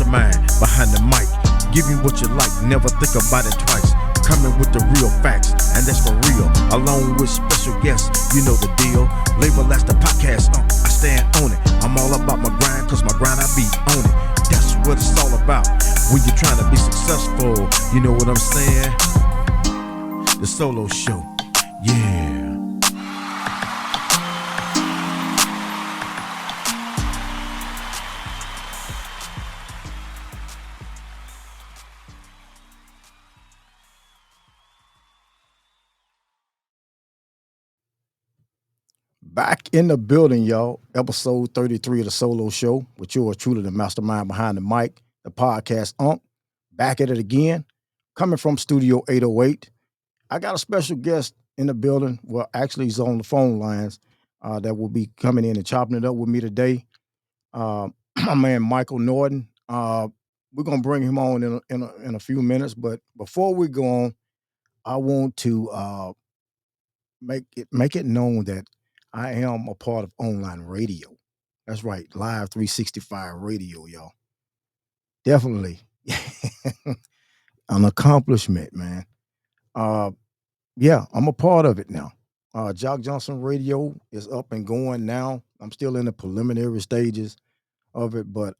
mastermind behind the mic. Give me what you like, never think about it twice. Coming with the real facts, and that's for real. Along with special guests, you know the deal. Label as the podcast, I stand on it. I'm all about my grind, cause my grind I be on it. That's what it's all about. When you're trying to be successful, you know what I'm saying? The solo show, yeah. Back in the building, y'all. Episode 33 of the Solo Show with yours truly, the mastermind behind the mic, the podcast Back at it again, coming from Studio 808. I got a special guest in the building. Well, actually, he's on the phone lines that will be coming in and chopping it up with me today. My man, Michael Norton. We're going to bring him on in a few minutes. But before we go on, I want to make it known that I am a part of online radio. That's right, Live 365 radio, y'all. Definitely an accomplishment, man. Yeah, I'm a part of it now. Jock Johnson Radio is up and going now. I'm still in the preliminary stages of it, but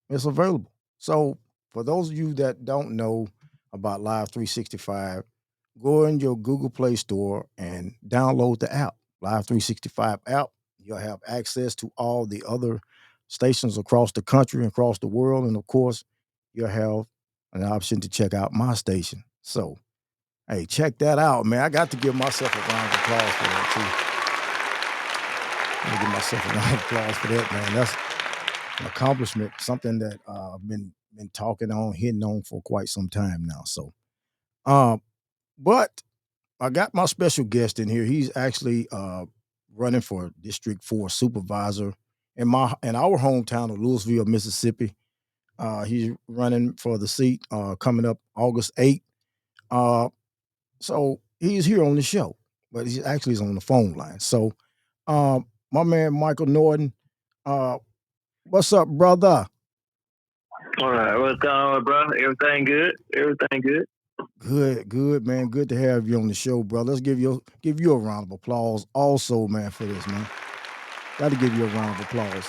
it's available. So for those of you that don't know about Live 365, go in your Google Play Store and download the app, Live 365 app. You'll have access to all the other stations across the country and across the world. And of course, you'll have an option to check out my station. So, hey, check that out, man. I got to give myself a round of applause for that, too. I'm going to give myself a round of applause for that, man. That's an accomplishment, something that I've been talking on, hitting on for quite some time now. So, but I got my special guest in here. He's actually running for District 4 supervisor in our hometown of Louisville, Mississippi. He's running for the seat coming up August 8th. So he's here on the show, but he's actually on the phone line. So my man, Michael Norton, what's up, brother? All right, what's going on, bro? Everything good? Everything good? Good, man. Good to have you on the show, bro. Let's give you a round of applause also, man, for this, man. Got to give you a round of applause.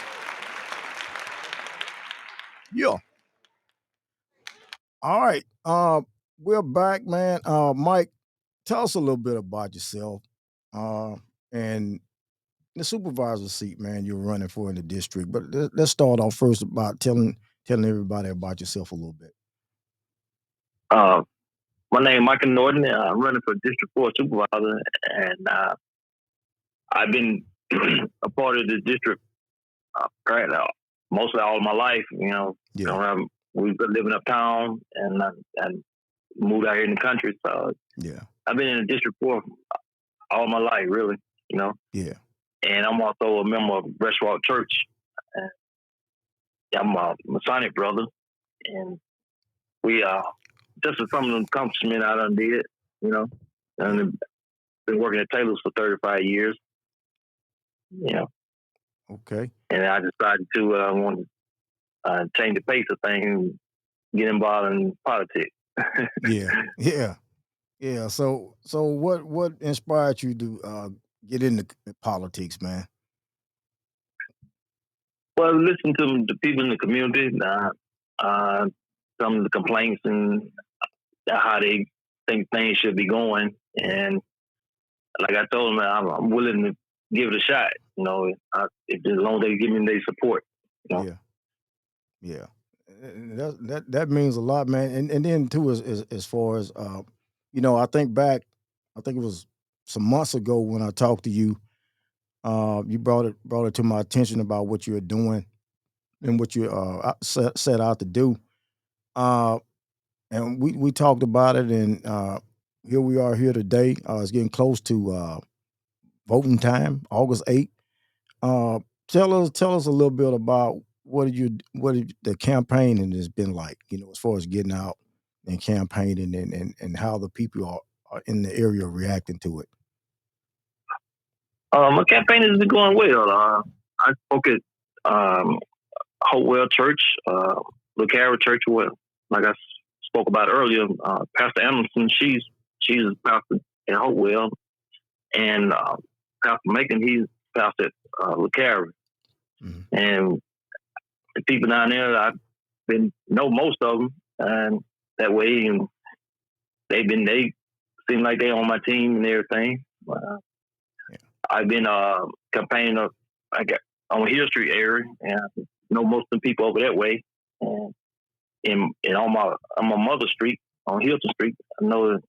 Yeah. All right. We're back, man. Mike, tell us a little bit about yourself and the supervisor seat, man, you're running for in the district. But let's start off first about telling everybody about yourself a little bit. My name is Michael Norton. I'm running for District 4 supervisor, and I've been a part of the district mostly all of my life. You know, we've been living uptown and moved out here in the country. So yeah, I've been in the District 4 all my life, really. You know. Yeah. And I'm also a member of Westwalk Church. I'm a Masonic brother, and we just some of the accomplishments I done did, you know. And I've been working at Taylor's for 35 years, you know. Okay. And I decided to want to change the pace of things and get involved in politics. Yeah. So what inspired you to get into politics, man? Well, listen to the people in the community, some of the complaints and how they think things should be going. And like I told them, I'm willing to give it a shot, you know, as long as they give me their support. You know? Yeah. That means a lot, man. And then too, as far as you know, I think it was some months ago when I talked to you. You brought it to my attention about what you're doing and what you set out to do. And we talked about it, and here we are here today. It's getting close to voting time, August 8th. Tell us a little bit about what the campaigning has been like, you know, as far as getting out and campaigning and how the people are in the area reacting to it. My campaign has been going well. I spoke at Hopewell Church LeCarroll Church, what like I spoke about earlier, Pastor Anderson, she's a pastor in Hopewell, and Pastor Macon, he's pastor at LeCarroll. Mm-hmm. And the people down there, I've been know most of them, and that way, and they seem like they on my team and everything. I've been campaigning up, on Hill Street area, and I know most of the people over that way. And on my mother's street, on Hilton Street, I know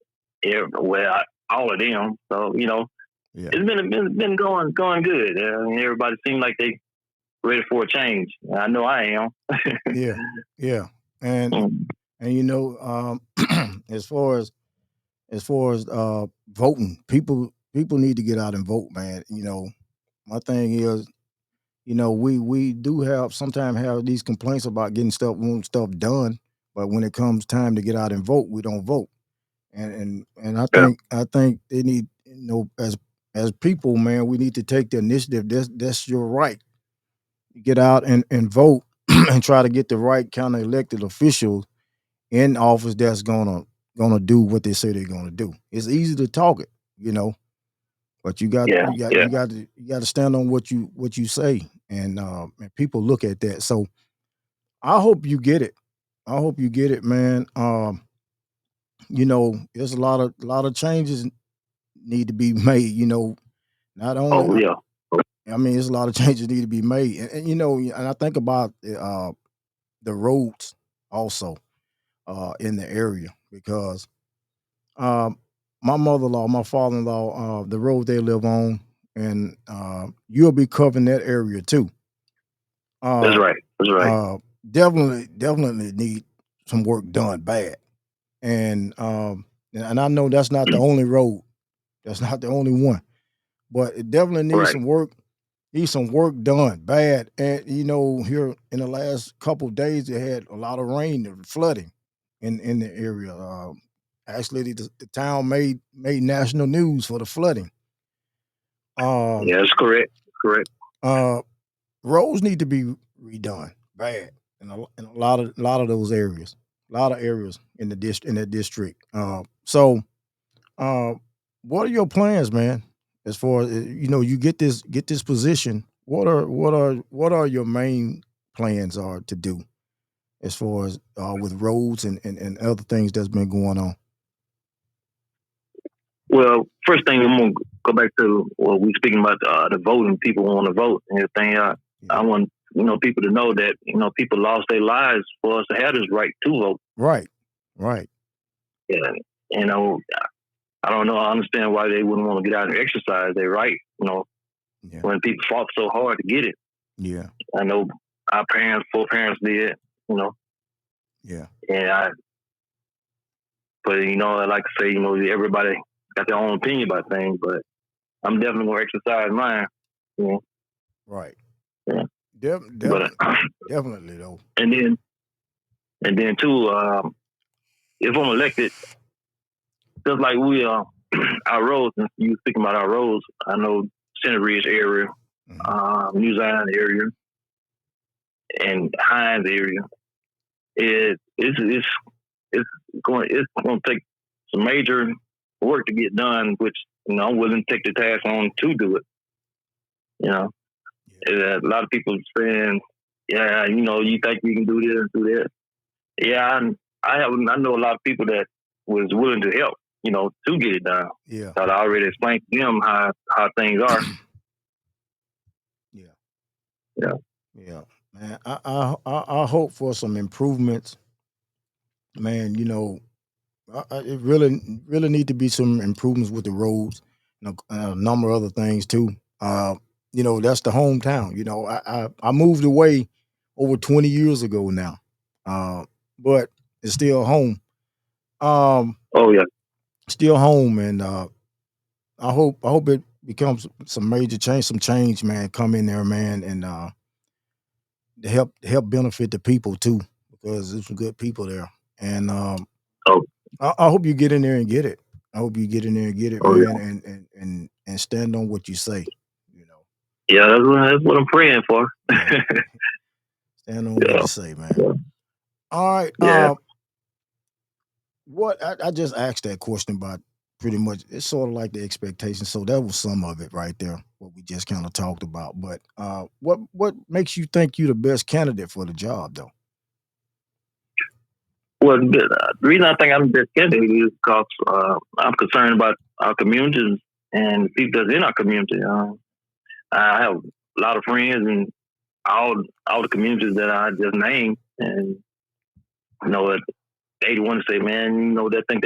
all of them. So it's been going good. Everybody seems like they ready for a change. I know I am. yeah, and as far as voting, people need to get out and vote, man. My thing is, we do sometimes have these complaints about wanting stuff done, but when it comes time to get out and vote, we don't vote. And I think they need, as people, man, we need to take the initiative. That's your right. Get out and vote and try to get the right kind of elected officials in office that's gonna do what they say they're gonna do. It's easy to talk it, but you got to stand on what you say, and people look at that. So I hope you get it. I hope you get it, man. There's a lot of changes need to be made. Not only. I mean, there's a lot of changes need to be made, and I think about the roads also in the area, because my mother-in-law, my father-in-law, the road they live on, and you'll be covering that area too. That's right. Definitely need some work done bad, and I know that's not the only road, that's not the only one, but it definitely needs some work. Needs some work done bad, and here in the last couple of days, they had a lot of rain and flooding in the area. Actually, the town made national news for the flooding. Yeah, that's correct. Roads need to be redone bad in a lot of those areas. A lot of areas in that district. So, what are your plans, man? As far as you get this position, what are your main plans are to do as far as with roads and other things that's been going on? Well, first thing, I'm gonna go back to what we speaking about, the voting. People want to vote and everything. I want people to know that people lost their lives for us to have this right to vote. Right. Yeah, I don't know. I understand why they wouldn't want to get out and exercise their right. When people fought so hard to get it. Yeah. I know our foreparents did. Yeah. And but I like to say, everybody got their own opinion about things, but I'm definitely gonna exercise mine. Right. Yeah. Definitely though. And then too, if I'm elected, just like we our roads, and you speaking about our roads, I know Center Ridge area, New Zion area, and Hines area. It's going to take some major work to get done, which I'm willing to take the task on to do it. A lot of people saying, "Yeah, you think you can do this and do that." Yeah, I know a lot of people that was willing to help, to get it done. Yeah, so I already explained to them how things are. Yeah, man. I hope for some improvements, man. It really need to be some improvements with the roads, a number of other things too. That's the hometown. I moved away over 20 years ago now, but it's still home. Oh yeah, still home, and I hope it becomes some major change, man. Come in there, man, and to help benefit the people too, because there's some good people there, and I hope you get in there and get it. I hope you get in there and get it, man, yeah. and stand on what you say. Yeah, that's what I'm praying for. Stand on what you say, man. All right. Yeah. What I just asked that question about pretty much it's sort of like the expectation. So that was some of it right there, what we just kind of talked about. But what makes you think you're the best candidate for the job though? Well, the reason I think I'm just candidate is because I'm concerned about our communities and the people that's in our community. I have a lot of friends in all the communities that I just named, and you know, they want to say, man, you know, they think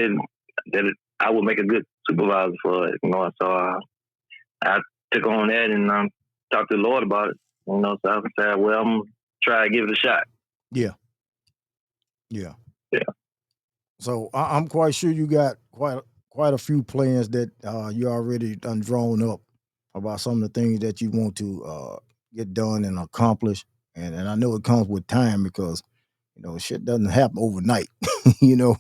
I would make a good supervisor for it, you know. So I took on that and talked to the Lord about it, you know. So I said, well, I'm gonna try to give it a shot. Yeah, yeah. Yeah, So I'm quite sure you got quite a few plans that you already done drawn up about some of the things that you want to get done and accomplish. And I know it comes with time because shit doesn't happen overnight. you know,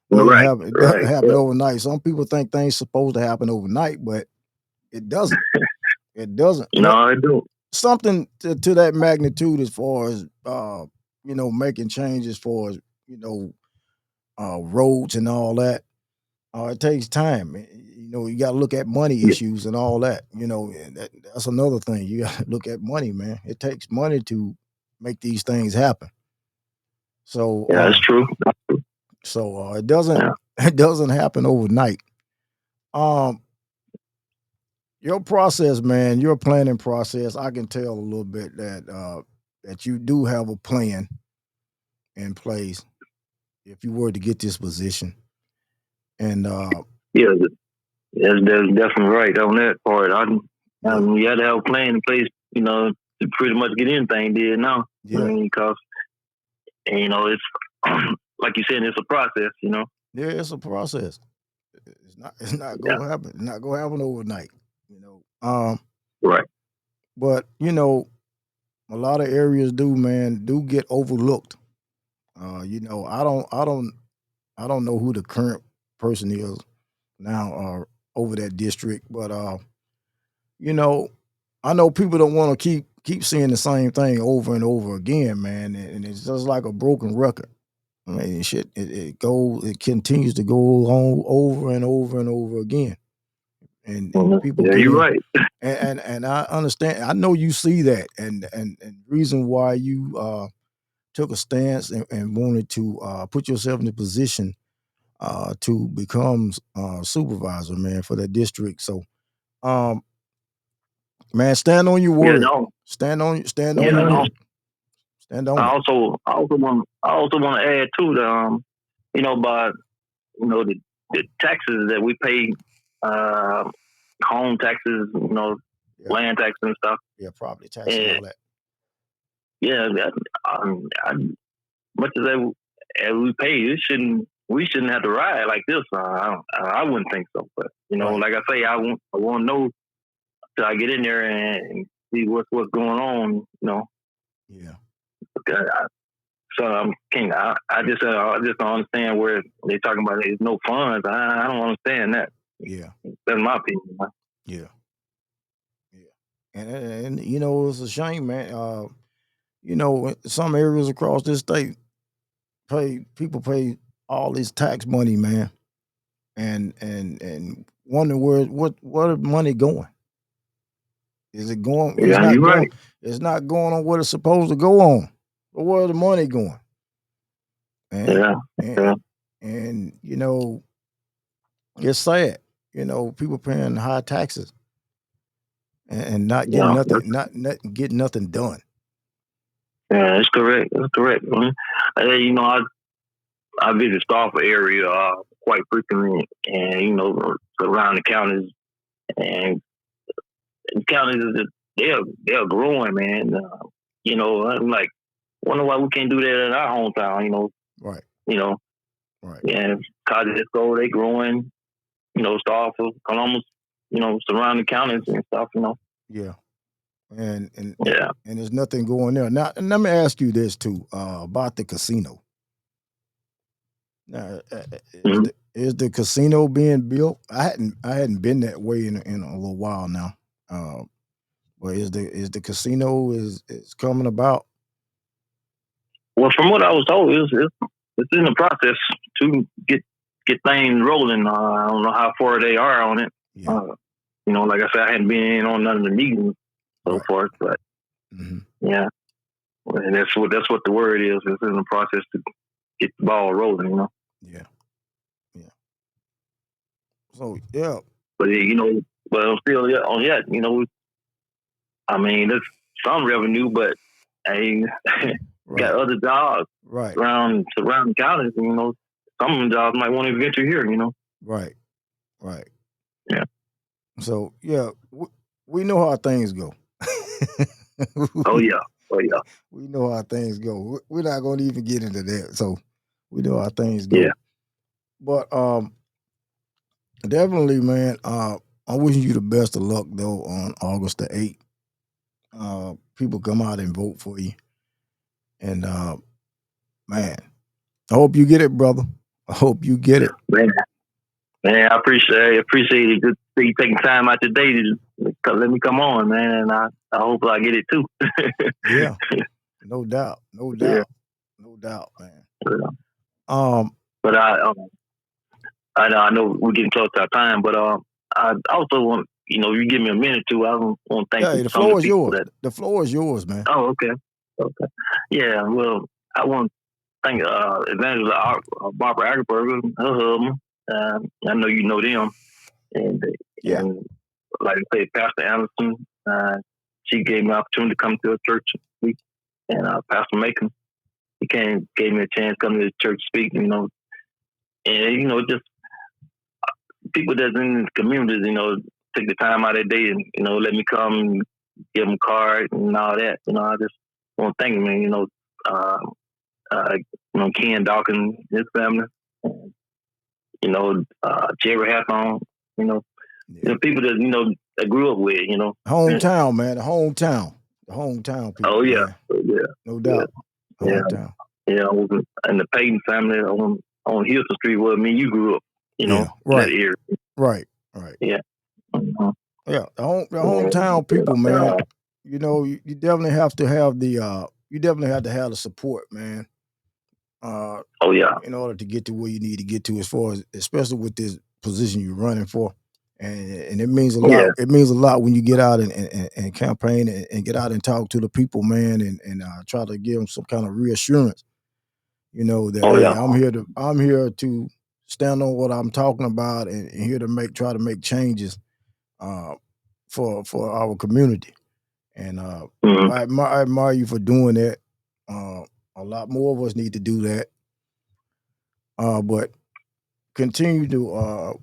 right, it doesn't right. happen Yeah. overnight. Some people think things supposed to happen overnight, but it doesn't. It doesn't. No, I do. Something to that magnitude as far as making changes for roads and all that. It takes time. You got to look at money Yeah, issues and all that. And that's another thing. You got to look at money, man. It takes money to make these things happen. So, yeah, that's true. it doesn't Yeah, it doesn't happen overnight. Um, your process, man, your planning process, I can tell a little bit that you do have a plan in place if you were to get this position. And yeah, that's definitely right on that part. yeah, You got to have a plan in place, you know, to pretty much get anything did now. I yeah, mean, because you know it's like you said, it's a process. You know. yeah, it's a process. It's not Yeah. gonna happen. It's not gonna happen overnight. You know. Right. But a lot of areas do get overlooked. I don't know who the current person is now over that district, but you know, I know people don't want to keep seeing the same thing over and over again, man, and it's just like a broken record. I mean, shit, it continues to go on over and over and over again, and people Yeah, get you're in, right. and I understand. I know you see that, and reason why you took a stance and wanted to put yourself in the position to become supervisor, man, for that district. So, um, man, stand on your Yeah, word. no. Stand on Yeah, your no. word. Stand on it. I also want to add too the you know, by you know the taxes that we pay, uh, home taxes, you know, Yeah, land taxes and stuff. yeah, property tax and And all that. yeah, much as we pay, we shouldn't have to ride like this. I wouldn't think so. But you know, Right. like I say, I want to know till I get in there and see what's going on. You know, Yeah. I, so I'm king. I just don't understand where they talking about there's no funds. I don't understand that. Yeah. That's my opinion. Yeah. Yeah. And it's a shame, man. Some areas across this state pay all this tax money, man, and wonder where the money going. Is it going? It's Yeah, not you're going. right. It's not going on what it's supposed to go on. But where the money going? And Yeah, yeah, and it's sad. People paying high taxes and not getting yeah. not getting nothing done. Yeah, that's correct. That's correct. You know, I visit Stafford area quite frequently, and you know, around the counties and counties they're growing, man. You know, I'm like, wonder why we can't do that in our hometown. Right. You know, Right. and Cottage they growing. You know, Stafford, Columbus, you know, surrounding counties and stuff. You know, Yeah. And yeah. there's nothing going there. Now, and let me ask you this too about the casino. Now, Mm-hmm. is the casino being built? I hadn't been that way in a little while now. Uh, but is the casino is coming about? Well, from what I was told, it's in the process to get things rolling. I don't know how far they are on it. Yeah. Like I said, I hadn't been in on none of the meetings so Right. far, but yeah, and that's what the word is. It's in the process to get the ball rolling. Yeah. Yeah. So yeah. But but I'm still on yet. I mean, there's some revenue, but I got other jobs around surrounding counties. Some of them jobs might want to venture here. Right. Right. Yeah. So yeah, we know how things go. Oh yeah. We know how things go. We're not going to even get into that. So we know how things go. Yeah. But definitely, man. I'm wishing you the best of luck though on August the 8th. People come out and vote for you, and man, I hope you get it, brother. I hope you get it. Man, I appreciate it. Just you taking time out your day to let me come on, man. And I hope I get it too. Yeah, no doubt, Yeah. man. Yeah. But I know we're getting close to our time, but I also want you give me a minute to. I want to thank the floor is yours. The floor is yours, man. Oh, okay. Yeah, well, I want to thank Evangelist Barbara Ackerberger, her husband. I know you know them, and like I say, Pastor Anderson. She gave me an opportunity to come to a church to speak, and Pastor Macon, he gave me a chance to come to the church to speak. And just people that's in the communities, take the time out of their day and let me come, give them a card and all that. I just want to thank them. Ken Dawkins, his family, Jerry Hathon, people that, that grew up with, Hometown, man, the hometown people. Oh, yeah. Man. Oh, yeah. No doubt. Yeah. Hometown. Yeah, and the Payton family on Houston Street where me and you grew up, right. that area. Right. Yeah. Uh-huh. Yeah, the hometown people, man. You definitely have to have the support, man. Oh yeah. In order to get to where you need to get to, as far as especially with this position you're running for, and it means a lot. Yeah. It means a lot when you get out and campaign and get out and talk to the people, man, and try to give them some kind of reassurance. That hey, I'm here to stand on what I'm talking about and here to try to make changes for our community. And I admire you for doing that. A lot more of us need to do that. But continue to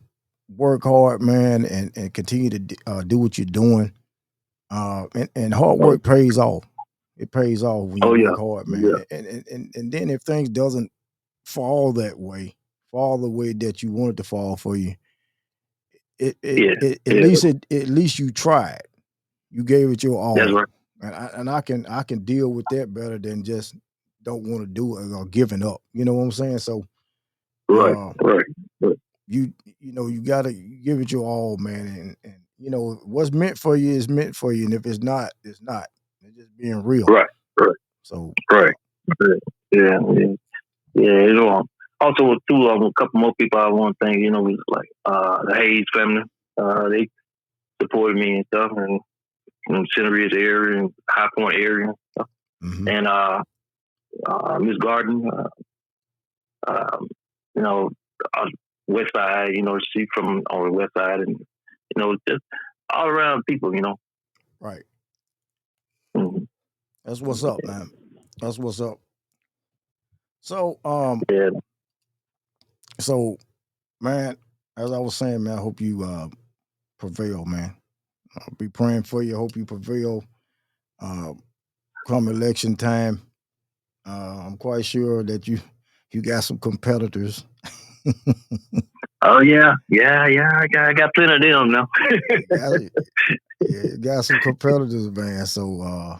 work hard, man, and continue to do what you're doing. And hard work pays off. It pays off when you work hard, man. Yeah. And then if things doesn't fall the way that you want it to fall for you, at least you tried. You gave it your all. That's right. And I can deal with that better than just don't want to do it or giving up. You know what I'm saying? So right. You gotta give it your all, man. And what's meant for you is meant for you. And if it's not, it's not. It's just being real. Right. So Yeah. Also, a couple more people I want to thank. Was like the Hayes family. They supported me and stuff, and Center Ridge area and High Point area and stuff. And Miss Garden, West Side. She from on the West Side, and just all around people. Right. Mm-hmm. That's what's up, man. That's what's up. So Yeah. So, man, as I was saying, man, I hope you prevail, man. I'll be praying for you. I hope you prevail. Come election time, I'm quite sure that you got some competitors. Oh yeah. I got plenty of them now. You got some competitors, man. So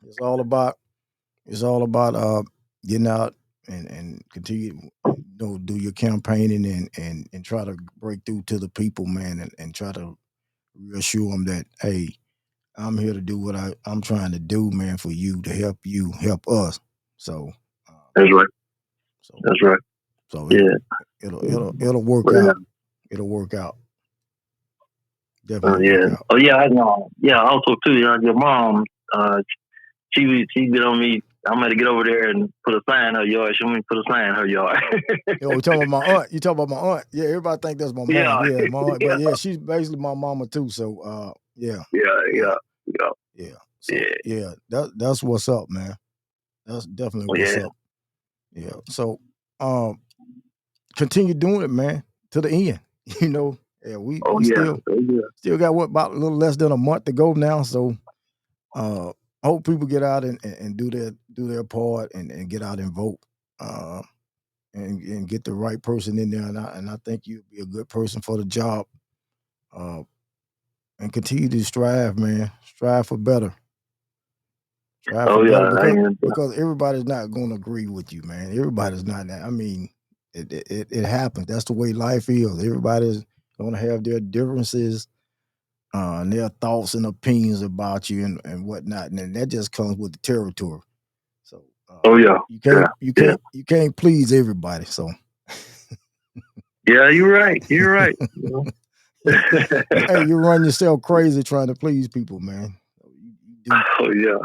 it's all about getting out and continue do your campaigning and try to break through to the people, man, and try to reassure them that hey, I'm here to do what I'm trying to do, man, for you, to help you, help us. So, That's right. so, That's right. so Yeah. it'll work But, out. It'll work out. Definitely work yeah. out. Oh yeah, I know. Yeah. Also too, your mom. She been on me. I'm gonna get over there and put a sign in her yard. She want me to put a sign in her yard. Yo, we talking about my aunt. You talking about my aunt? Yeah, everybody think that's my Yeah. mom. Yeah, my aunt. But Yeah. yeah, she's basically my mama too. So, yeah, Yeah. yeah, Yeah. Yeah. yeah. So Yeah. yeah, that's what's up, man. That's definitely Oh, what's yeah. up. Yeah. So, um, continue doing it, man, to the end. You know, yeah, Oh we yeah. still Oh yeah. still got what about a little less than a month to go now. So, I hope people get out and do their part and get out and vote. Uh, and get the right person in there. And I think you'd be a good person for the job. Uh, and continue to strive, man. Strive for better. Strive for Oh better yeah. I because mean, because everybody's not going to agree with you, man. Everybody's not that. I mean, it happens. That's the way life is. Everybody's going to have their differences, and their thoughts and opinions about you and whatnot, and then that just comes with the territory. So oh yeah. you Yeah. can't you Yeah. can't you can't please everybody. So Yeah. You're right. You're right. hey, you run yourself crazy trying to please people, man. You do. Oh yeah.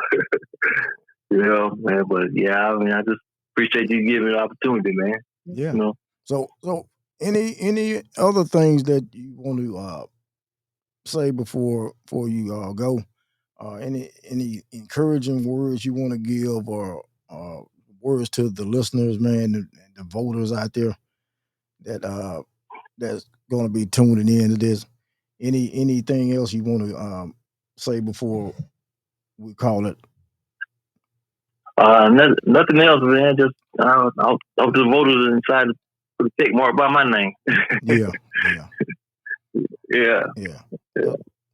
Yeah, man. But yeah, I mean, I just appreciate you giving me the opportunity, man. Yeah. You know. So any other things that you want to say before you go? Any encouraging words you want to give or words to the listeners, man, and the voters out there that that's going to be tuning in to this. Anything else you want to say before we call it? Nothing else, man. Just I'll the voters inside to put a tick mark by my name. Yeah, yeah, Yeah. yeah. Yeah.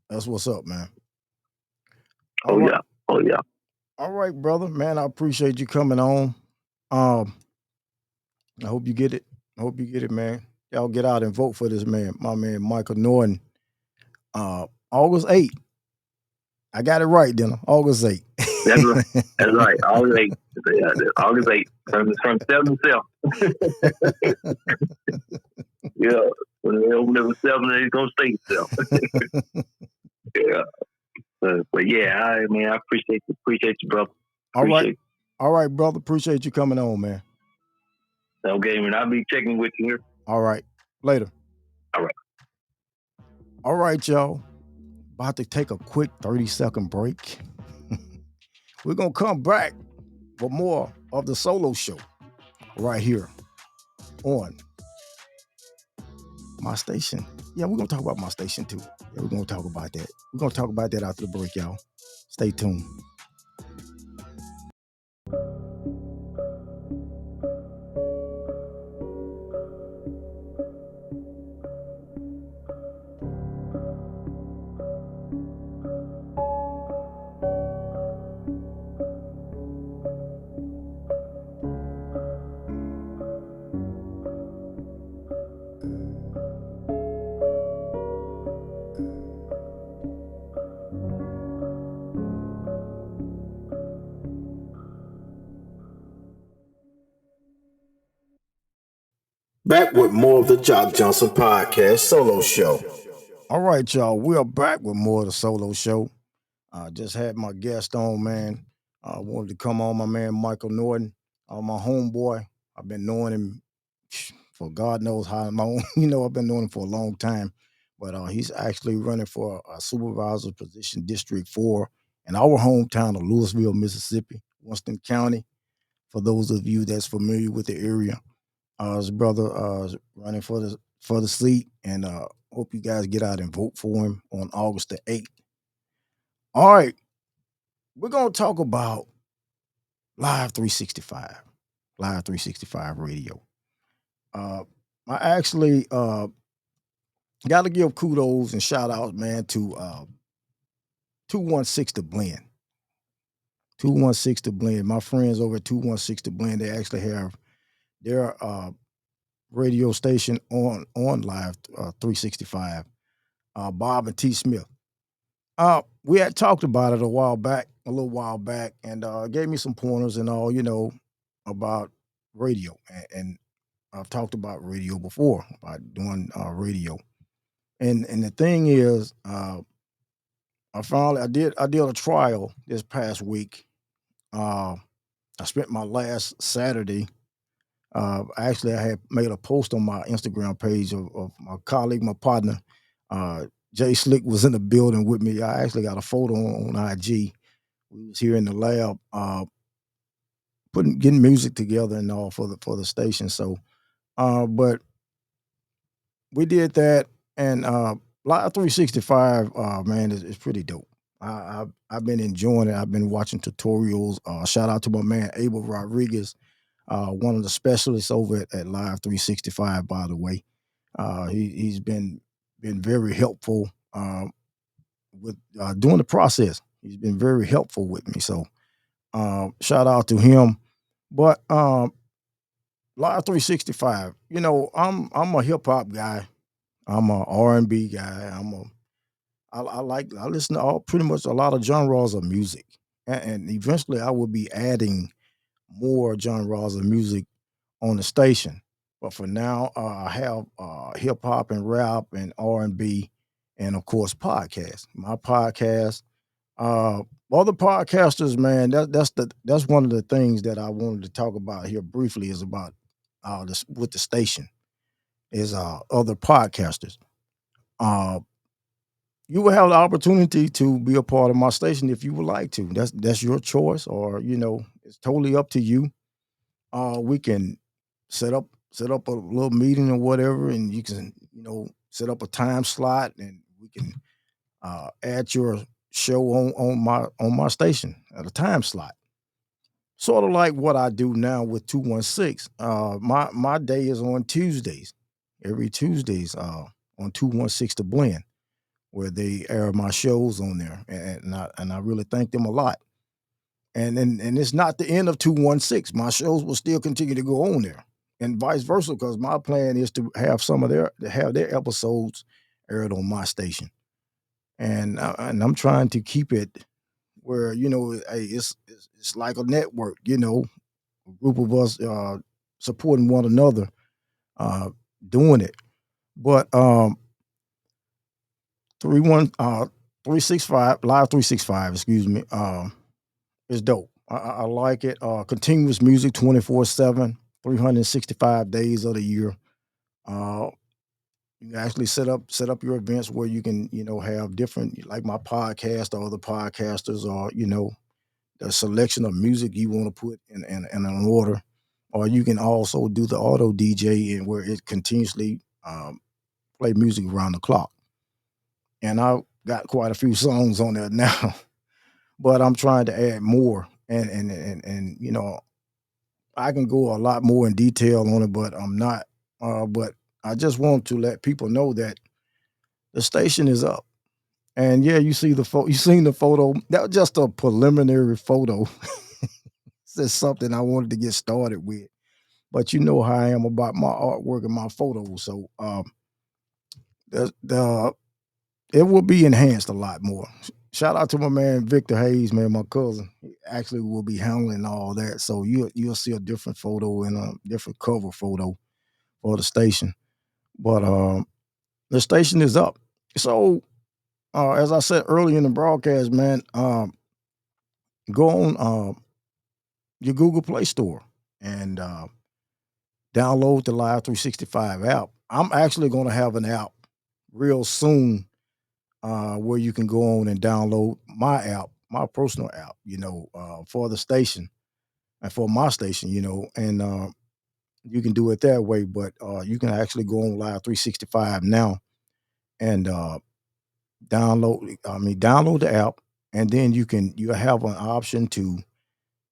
That's what's up, man. All Oh right, yeah. Oh yeah. all right, brother, man. I appreciate you coming on. Um, I hope you get it. I hope you get it, man. Y'all get out and vote for this man, my man Michael Norton. August 8th. I got it right, dinner. August 8th. That's right. That's right. August 8th. Yeah, August 8th. From 7 to 7. Yeah. When they open up at 7, they're going to stay at 7. Yeah. But yeah, I mean, I appreciate you, brother. All right. Appreciate it. All right, brother. Appreciate you coming on, man. Okay, and I'll be checking with you here. All right. Later. All right. All right, y'all. About to take a quick 30-second break. We're going to come back for more of the solo show right here on my station. Yeah, we're going to talk about my station too. Yeah, we're going to talk about that. We're going to talk about that after the break, y'all. Stay tuned. Back with more of the Jock Johnson podcast solo show. All right, y'all. We are back with more of the solo show. I just had my guest on, man. I wanted to come on, my man Michael Norton, my homeboy. I've been knowing him for God knows how long. I've been knowing him for a long time. But he's actually running for a supervisor position, District 4, in our hometown of Louisville, Mississippi, Winston County. For those of you that's familiar with the area, his brother is running for the seat, and hope you guys get out and vote for him on August the 8th. All right, we're gonna talk about Live 365, Live 365 radio. Uh, I actually got to give kudos and shout outs, man, to 216 The Blend. 216 The Blend. My friends over at 216 The Blend, they actually have their radio station on Live 365. Bob and T. Smith. we had talked about it a little while back, and gave me some pointers and all, about radio. And I've talked about radio before, about doing radio. And the thing is, I did a trial this past week. Uh, I spent my last Saturday. Actually, I had made a post on my Instagram page of my colleague, my partner, uh, Jay Slick was in the building with me. I actually got a photo on IG. We was here in the lab, getting music together and all for the station. So, but we did that, and Live 365, man, is pretty dope. I've been enjoying it. I've been watching tutorials. Shout out to my man Abel Rodriguez, one of the specialists over at Live 365. By the way, he's been very helpful with doing the process. He's been very helpful with me. So shout out to him. But Live 365, I'm a hip hop guy. I'm a R&B guy. I listen to all pretty much a lot of genres of music, and eventually I will be adding more genres of music on the station. But for now, I have hip hop and rap and R&B, and of course podcasts. My podcast, uh, other podcasters, man. That's one of the things that I wanted to talk about here briefly is about this with the station is other podcasters. Uh, you will have the opportunity to be a part of my station if you would like to. That's your choice, or it's totally up to you. We can set up a little meeting or whatever, and you can set up a time slot, and we can add your show on my station at a time slot. Sort of like what I do now with 216. My day is on Tuesdays. Every Tuesdays on 216 to blend where they air my shows on there, and I really thank them a lot. And it's not the end of 216. My shows will still continue to go on there, and vice versa, because my plan is to have their episodes aired on my station, and I'm trying to keep it where hey, it's like a network, a group of us supporting one another, uh, doing it. But 365 live 365, excuse me, is dope. I like it. Continuous music 24/7, 365 days of the year. Uh, you can actually set up your events where you can have different, like my podcast or other podcasters, or a selection of music you want to put in an order, or you can also do the auto DJ and where it continuously play music around the clock. And I got quite a few songs on there now, but I'm trying to add more. And I can go a lot more in detail on it, but I'm not. But I just want to let people know that the station is up. And yeah, you seen the photo. That was just a preliminary photo. It's just something I wanted to get started with. But you know how I am about my artwork and my photos. So the it will be enhanced a lot more. Shout out to my man Victor Hayes, man, my cousin. He actually will be handling all that. So you'll see a different photo and a different cover photo for the station. But the station is up. So as I said earlier in the broadcast, man, go on your Google Play Store and download the Live 365 app. I'm actually going to have an app real soon where you can go on and download my app, my personal app, for the station and for my station, and you can do it that way. But you can actually go on Live 365 now and download the app, and then you have an option to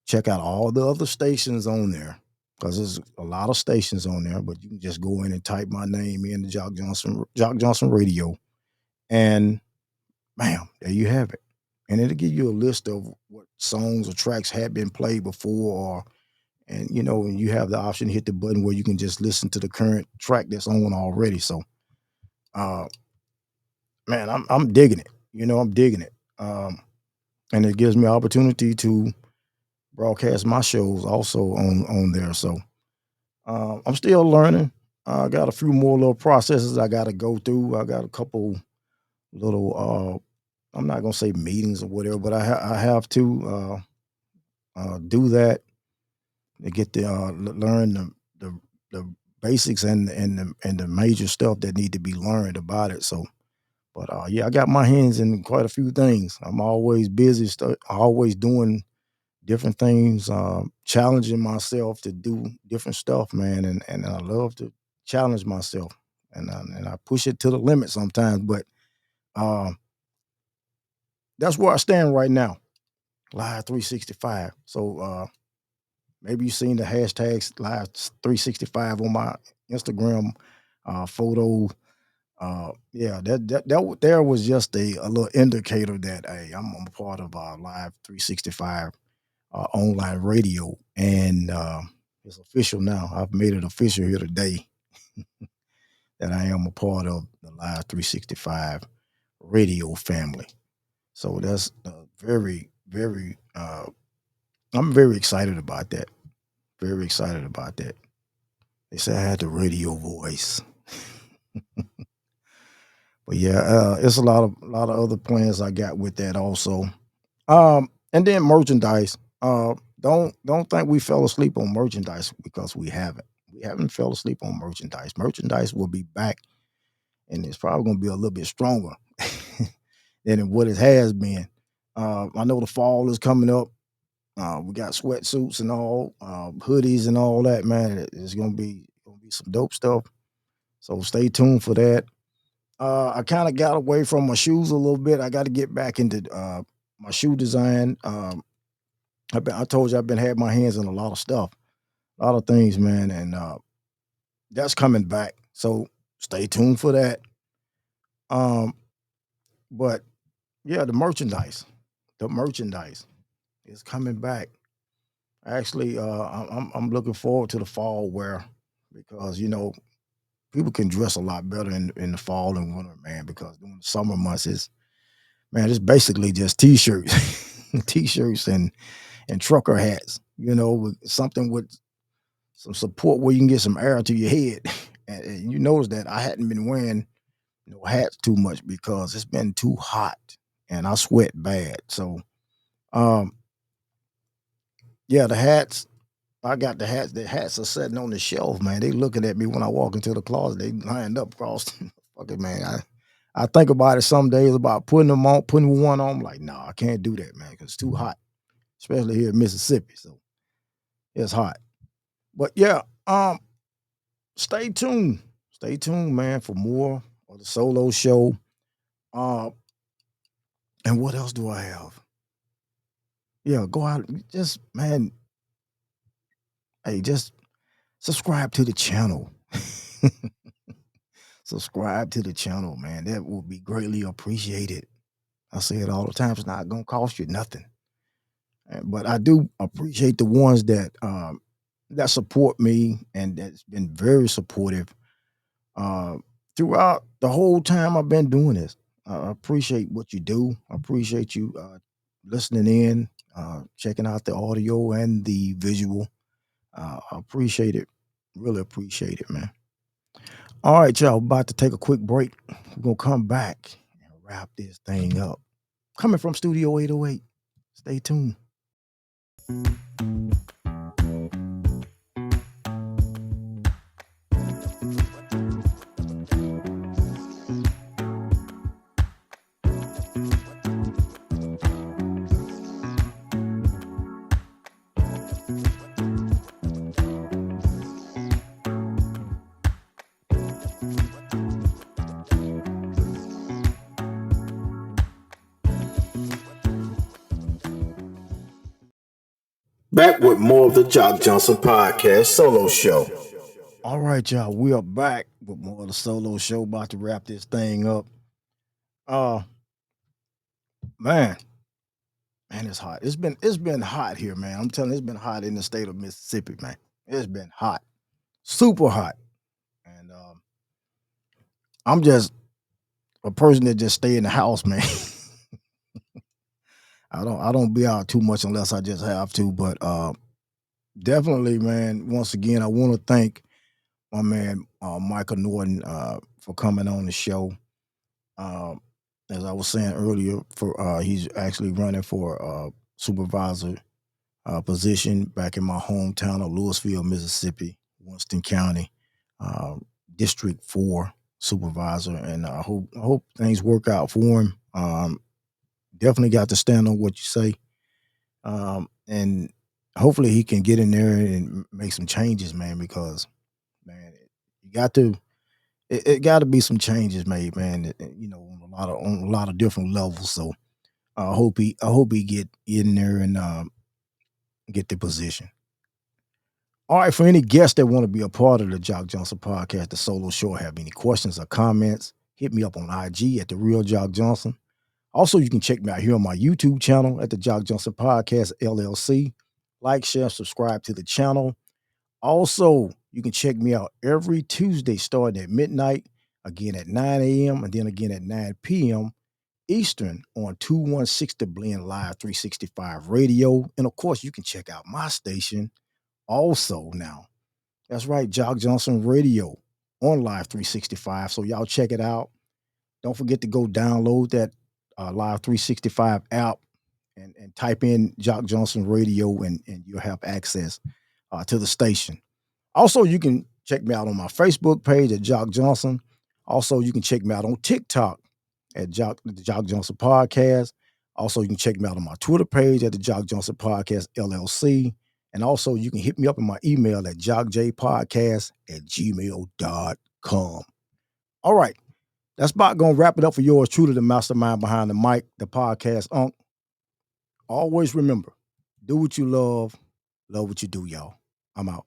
check out all the other stations on there because there's a lot of stations on there. But you can just go in and type my name in the Jock Johnson Radio, and bam, there you have it. And it'll give you a list of what songs or tracks had been played before, and you have the option to hit the button where you can just listen to the current track that's on already. So, uh, man, I'm digging it. I'm digging it. um, and it gives me opportunity to broadcast my shows also on there. So I'm still learning. I got a few more little processes I got to go through. I got a couple little. I'm not gonna say meetings or whatever, but I have to do that to get the learn the basics and the major stuff that need to be learned about it. So, but yeah, I got my hands in quite a few things. I'm always busy, always doing different things, challenging myself to do different stuff, man. And I love to challenge myself, and I push it to the limit sometimes. But um, that's where I stand right now, Live 365. So maybe you've seen the hashtags Live 365 on my Instagram photo. Yeah, there was just a little indicator that hey, I'm a part of Live 365 online radio, and it's official now. I've made it official here today that I am a part of the Live 365 radio family. So that's very. I'm very excited about that. Very excited about that. They said I had the radio voice, but yeah, it's a lot of other plans I got with that also. And then merchandise. Don't think we fell asleep on merchandise because we haven't. We haven't fell asleep on merchandise. Merchandise will be back, and it's probably going to be a little bit stronger than what it has been. I know the fall is coming up. We got sweatsuits and all, hoodies and all that. Man, it's gonna be some dope stuff. So stay tuned for that. I kind of got away from my shoes a little bit. I got to get back into my shoe design. I told you I've been had my hands in a lot of stuff, a lot of things, man, and that's coming back. So stay tuned for that. Um, but yeah, the merchandise is coming back. Actually, I'm looking forward to the fall wear because people can dress a lot better in the fall and winter, man. Because during the summer months, it's basically just t-shirts, t-shirts and trucker hats. With something with some support where you can get some air to your head. And you notice that I hadn't been wearing hats too much because it's been too hot and I sweat bad. So, um, yeah, the hats. I got the hats. The hats are sitting on the shelf, man. They looking at me when I walk into the closet. They lined up across. Fucking man, I think about it some days about putting them on, putting one on. I'm like, no, I can't do that, man, because it's too hot, especially here in Mississippi. So it's hot. But yeah, stay tuned. Stay tuned, man, for more of the solo show. Uh, and what else do I have? Yeah, go out. Just man, hey, just subscribe to the channel. Subscribe to the channel, man. That will be greatly appreciated. I say it all the time. It's not gonna cost you nothing. But I do appreciate the ones that support me and that's been very supportive uh, throughout the whole time I've been doing this. I appreciate what you do. I appreciate you listening in, checking out the audio and the visual. I appreciate it. Really appreciate it, man. All right, y'all. About to take a quick break. We're gonna come back and wrap this thing up. Coming from Studio 808. Stay tuned. Back with more of the Jock Johnson podcast solo show. All right, y'all. We are back with more of the solo show. About to wrap this thing up. Uh man, man, it's hot. It's been hot here, man. I'm telling you, it's been hot in the state of Mississippi, man. It's been hot, super hot, and I'm just a person that just stay in the house, man. I don't be out too much unless I just have to, but definitely, man. Once again, I want to thank my man Michael Norton for coming on the show. Um, as I was saying earlier, for he's actually running for supervisor position back in my hometown of Louisville, Mississippi, Winston County, uh, District 4 supervisor, and I hope things work out for him. Definitely got to stand on what you say, and hopefully he can get in there and make some changes, man. Because man, you got to it got to be some changes made, man. On a lot of different levels. So I hope he get in there and get the position. All right, for any guests that want to be a part of the Jock Johnson podcast, the solo show, have any questions or comments, hit me up on IG at the Real Jock Johnson. Also, you can check me out here on my YouTube channel at the Jock Johnson Podcast LLC. Like, share, subscribe to the channel. Also, you can check me out every Tuesday starting at midnight, again at 9 a.m., and then again at 9 p.m. Eastern on 216 The Blend Live 365 Radio. And of course, you can check out my station also now. That's right, Jock Johnson Radio on Live 365. So y'all check it out. Don't forget to go download that Live 365 app and type in Jock Johnson Radio and you'll have access to the station. Also, you can check me out on my Facebook page at Jock Johnson. Also, you can check me out on TikTok at the Jock Johnson Podcast. Also, you can check me out on my Twitter page at the Jock Johnson Podcast LLC. And also, you can hit me up in my email at jockjpodcast@gmail.com. All right. That's about going to wrap it up for yours truly, the mastermind behind the mic, the podcast Unc. Always remember, do what you love what you do, y'all. I'm out.